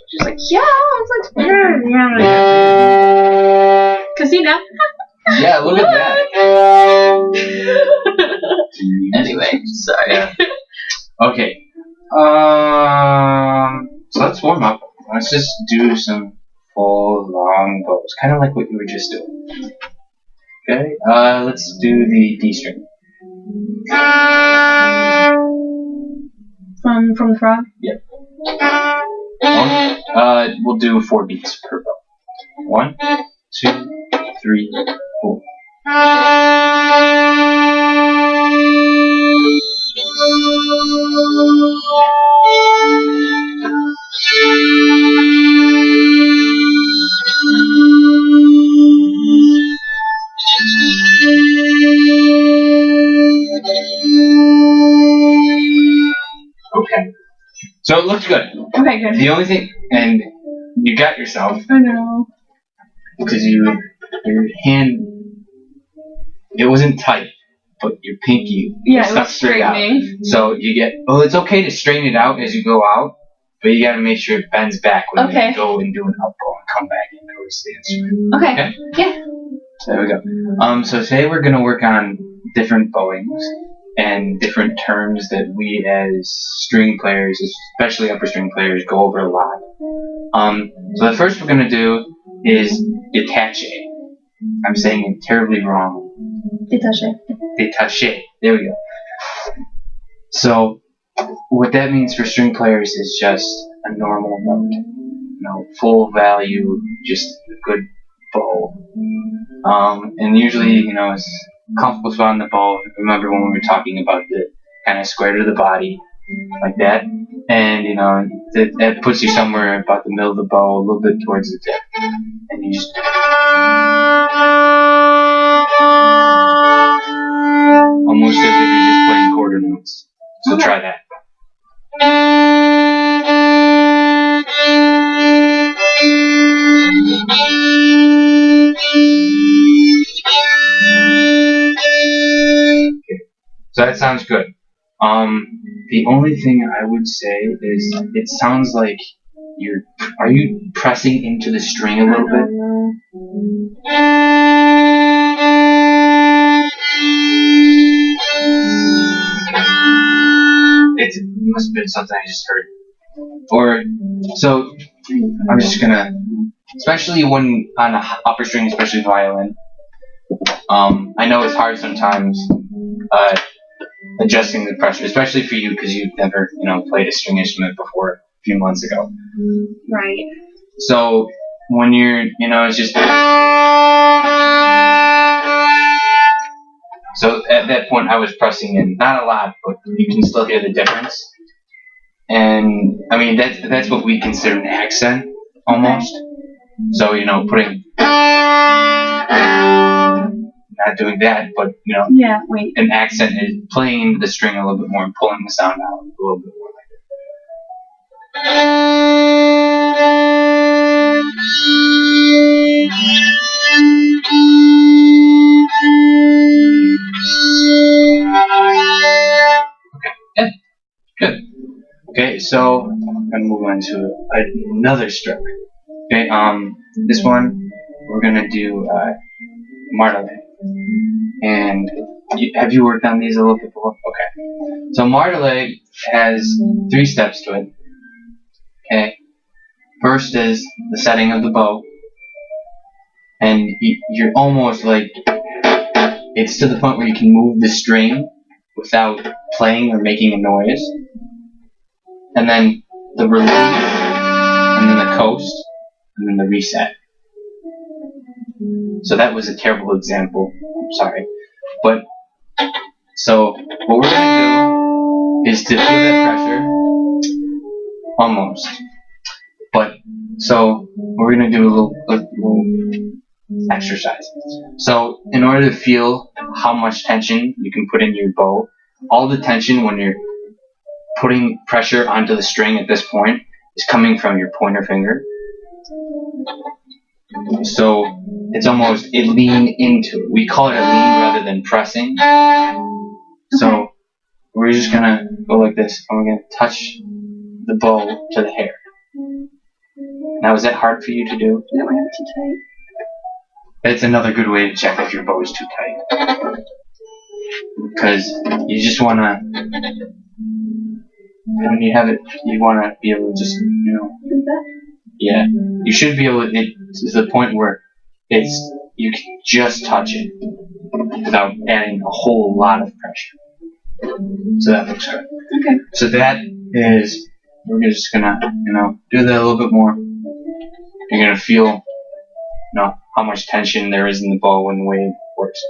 She's like, yeah, it's like, casino. Yeah, look at that. Anyway, sorry. Yeah. Okay. So let's warm up. Let's just do some full long bows, kind of like what you were just doing. Okay. Let's do the D string. From the frog. Yep. We'll do 4 beats per bow. 1, 2, 3, 4. Okay. So it looks good. Okay, good. The only thing, and you got yourself. I know. Because your hand, it wasn't tight, but your pinky stuck straight out. So you get, it's okay to straighten it out as you go out, but you got to make sure it bends back when you go and do an up bow and come back in towards the instrument. Okay. Yeah. There we go. So today we're going to work on different bowings and different terms that we as string players, especially upper string players, go over a lot. So the first we're going to do is détaché. I'm saying it terribly wrong. Détaché. Détaché. There we go. So what that means for string players is just a normal note. Full value, just a good bow. And usually, it's comfortable spot on the bow. Remember when we were talking about the kind of square to the body, like that? And, that puts you somewhere about the middle of the bow, a little bit towards the tip. And you just... almost as if you're just playing quarter notes. So try that. Okay. So that sounds good. The only thing I would say is it sounds like are you pressing into the string a little bit? It must have been something I just heard. So I'm just gonna, especially when on an upper string, especially violin, I know it's hard sometimes adjusting the pressure, especially for you because you've never, played a string instrument before a few months ago. Right. So when you're, it's just... So at that point I was pressing in, not a lot, but you can still hear the difference. And I mean, that's what we consider an accent, almost. So, putting... Not doing that, but, an accent is playing the string a little bit more and pulling the sound out a little bit more like that. Okay, good. Okay, so I'm going to move on to another stroke. Okay, this one, we're going to do martelé. And have you worked on these a little bit before? Okay. So martelé has 3 steps to it. Okay. First is the setting of the bow. And you're almost like, it's to the point where you can move the string without playing or making a noise. And then the release, and then the coast, and then the reset. So that was a terrible example. I'm sorry. But, so, what we're going to do is to feel that pressure, almost. But, so, we're going to do a little exercise. So, in order to feel how much tension you can put in your bow, all the tension when you're putting pressure onto the string at this point is coming from your pointer finger. So it's almost a lean into it. We call it a lean rather than pressing. So we're just gonna go like this, and we're gonna touch the bow to the hair. Now, is that hard for you to do? That might be too tight. It's another good way to check if your bow is too tight. Because you just want to, when you have it, you want to be able to just, Is that? yeah. You should be able to, to the point where you can just touch it without adding a whole lot of pressure. So that looks good. Okay. So that is, we're just gonna, do that a little bit more. You're gonna feel, how much tension there is in the bow when the way it works.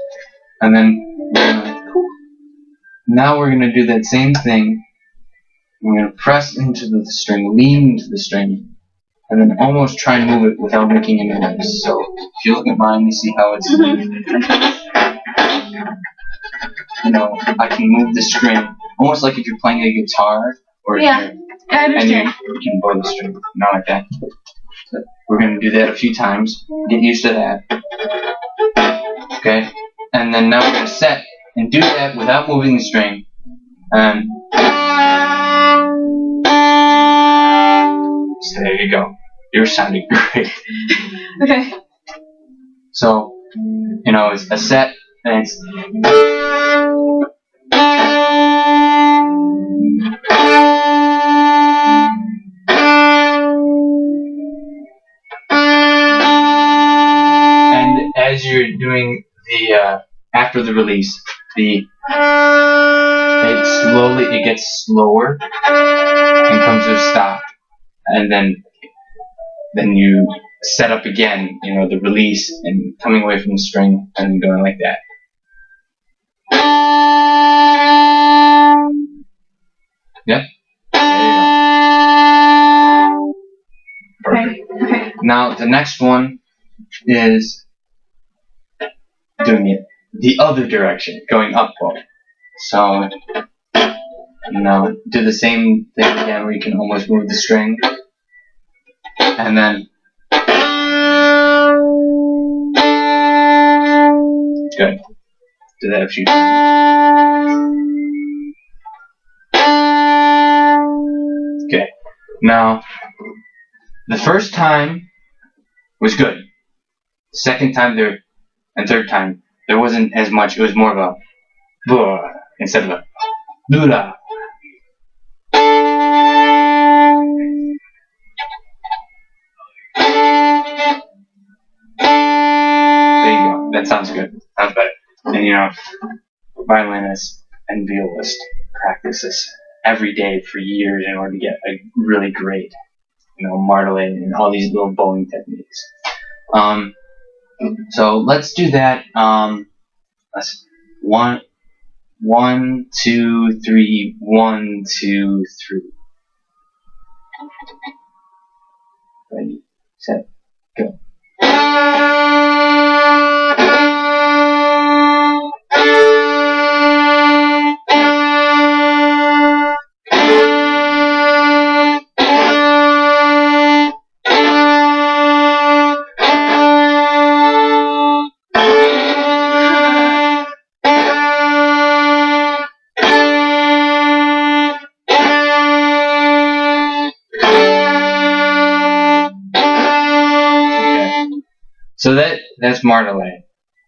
And then, now we're gonna do that same thing. We're gonna press into the string, lean into the string, and then almost try and move it without making any noise. So if you look at mine, you see how it's, I can move the string almost like if you're playing a guitar or Yeah, I understand. and you can blow the string, not like that. So we're gonna do that a few times. Get used to that. Okay, and then now we're gonna set and do that without moving the string. And so there you go. You're sounding great. Okay. So, it's a set, and it's. And as you're doing the, after the release, it gets slower and comes to a stop. And then you set up again, the release and coming away from the string and going like that. Yep. There you go. Perfect. Okay. Now the next one is doing it the other direction, going up bow. So do the same thing again where you can almost move the string. And then good. Do that a few times. Okay. Now the first time was good. Second time and third time there wasn't as much. It was more of a buh instead of a blah. That sounds good. Sounds better. And violinists and violists practice this every day for years in order to get a really great, marteling and all these little bowing techniques. So let's do that. Let's 1, 2, 3, 1, 2, 3. Ready, set, go. So that's martelé,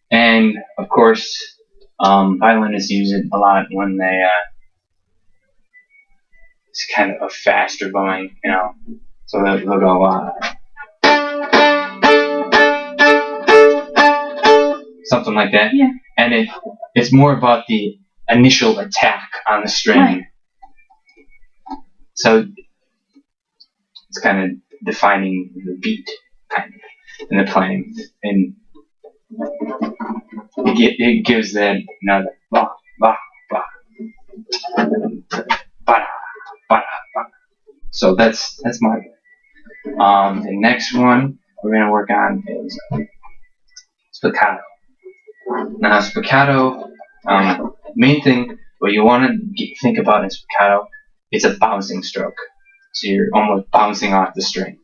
and of course, violinists use it a lot when they it's kind of a faster bowing, So they'll go something like that. Yeah. And it's more about the initial attack on the string. Right. So it's kind of defining the beat, kind of. And the playing, and it gives that the ba ba ba ba ba ba. So that's my. The next one we're gonna work on is spiccato. Now spiccato, main thing what you want to think about in spiccato, it's a bouncing stroke. So you're almost bouncing off the string.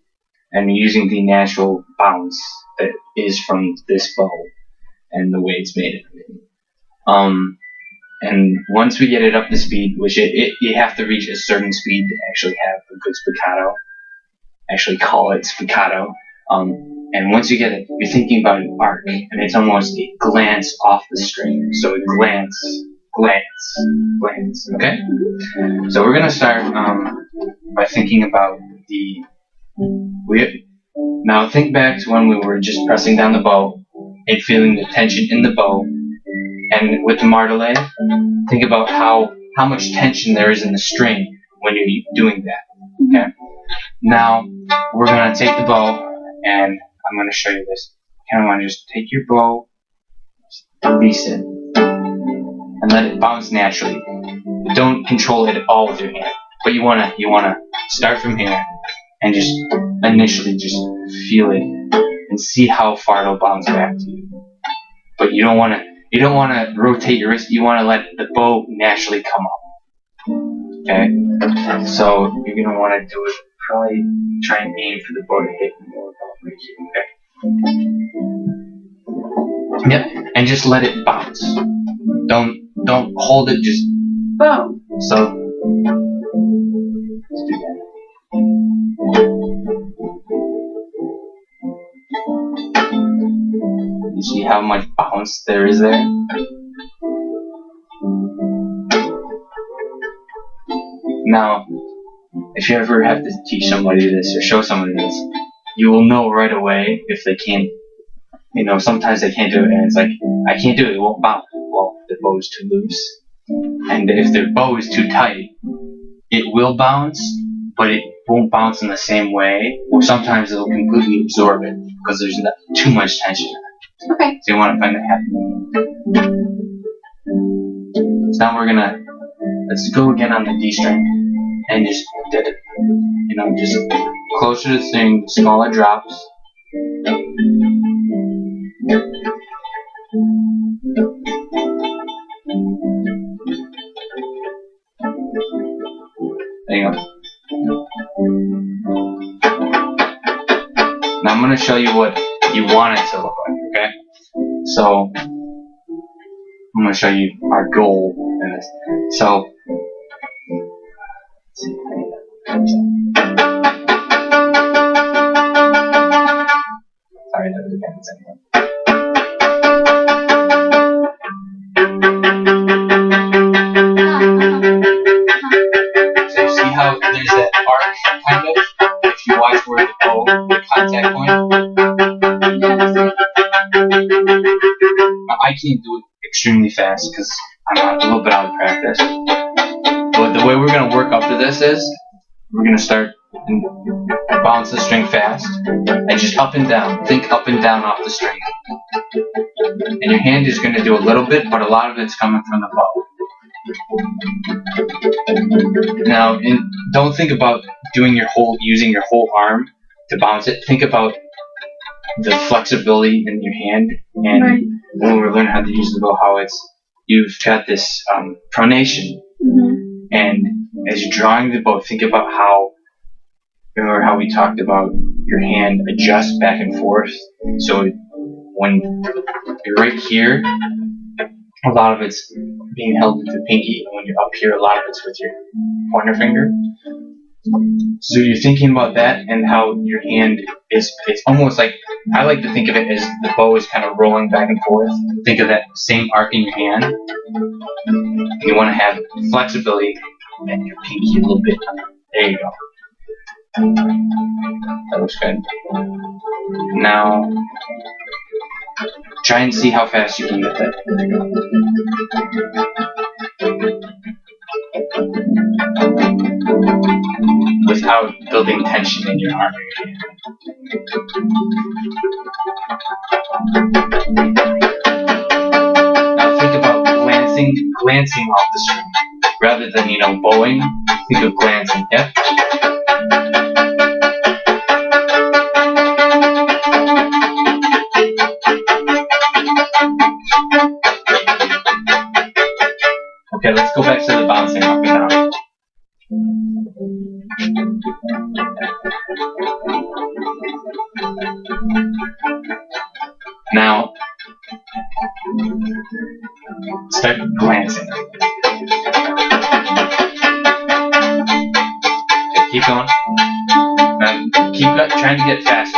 And using the natural bounce that is from this bow and the way it's made. And once we get it up to speed, which you have to reach a certain speed to actually have a good spiccato, actually call it spiccato. And once you get it, you're thinking about an arc, and it's almost a glance off the string. So a glance, okay? So we're gonna start by thinking about now think back to when we were just pressing down the bow and feeling the tension in the bow. And with the martelé, think about how much tension there is in the string when you're doing that, okay? Now, we're gonna take the bow, and I'm gonna show you this. You kinda wanna just take your bow, release it, and let it bounce naturally. Don't control it at all with your hand, but you wanna start from here and just initially just feel it and see how far it'll bounce back to you. But you don't wanna rotate your wrist. You wanna let the bow naturally come up. Okay, so you're gonna wanna do it. Probably try and aim for the bow to hit more about right here. Okay. Yep, and just let it bounce. Don't hold it. Just bow. So let's do that. You see how much bounce there is there? Now, if you ever have to teach somebody this or show somebody this, you will know right away if they can't, sometimes they can't do it, and it's like, I can't do it, it won't bounce. Well, the bow is too loose. And if their bow is too tight, it will bounce, but it won't bounce in the same way, or sometimes it'll completely absorb it because there's too much tension in it. Okay. So you want to find the happy medium. So now let's go again on the D string and just just closer to the string, smaller drops. There you go. Now I'm going to show you what you want it to look like, okay? So I'm going to show you our goal in this. So let's see. Sorry, that was again the second one. So you see how there's that arc, kind of? If you watch where the bow, the contact point. Now, I can't do it extremely fast because I'm a little bit out of practice. But the way we're going to work up to this is we're going to start and bounce the string fast and just up and down. Think up and down off the string. And your hand is going to do a little bit, but a lot of it's coming from the bow. Now, don't think about using your whole arm to bounce it. Think about the flexibility in your hand, and right. When we're learning how to use the bow, how you've got this pronation, and as you're drawing the bow, think about remember how we talked about your hand adjusts back and forth. So when you're right here, a lot of it's being held with the pinky, and when you're up here, a lot of it's with your pointer finger. So you're thinking about that and how your hand it's almost like, I like to think of it as the bow is kind of rolling back and forth. Think of that same arc in your hand. And you want to have flexibility and your pinky a little bit. There you go. That looks good. Now, try and see how fast you can get that. There you go. Without building tension in your arm or your hand. Now think about glancing off the string. Rather than, bowing, think of glancing. Yep. Okay, let's go back to the bouncing up and down. Now, start glancing. Okay, keep going. Now, keep trying to get faster.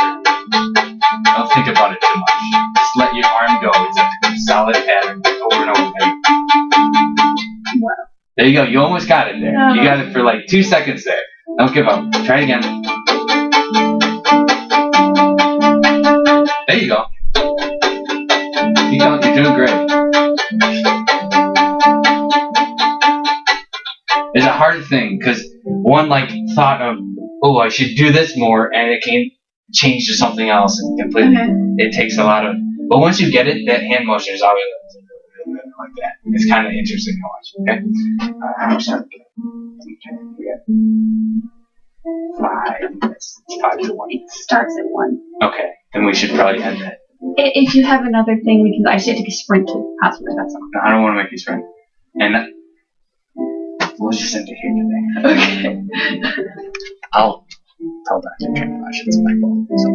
Don't think about it too much. Just let your arm go. It's a solid pattern over and over again. Wow. There you go. You almost got it there. You got it for like 2 seconds there. Don't give up. Try it again. There you go. Keep going. You're doing great. It's a hard thing because one like thought of, oh, I should do this more, and it can change to something else and completely. Okay. It takes a lot of. But once you get it, that hand motion is always like that. It's kind of interesting to watch. Okay. How much time? Okay. We got 5 minutes. It's 5 to 1. It starts at 1. Okay. Then we should probably end it. If you have another thing, we can. I just have to take a sprint to Potsdam. That's all. No, I don't want to make you sprint. And we'll just end it here today. Okay. I'll tell Dr. Trent it's my fault. So.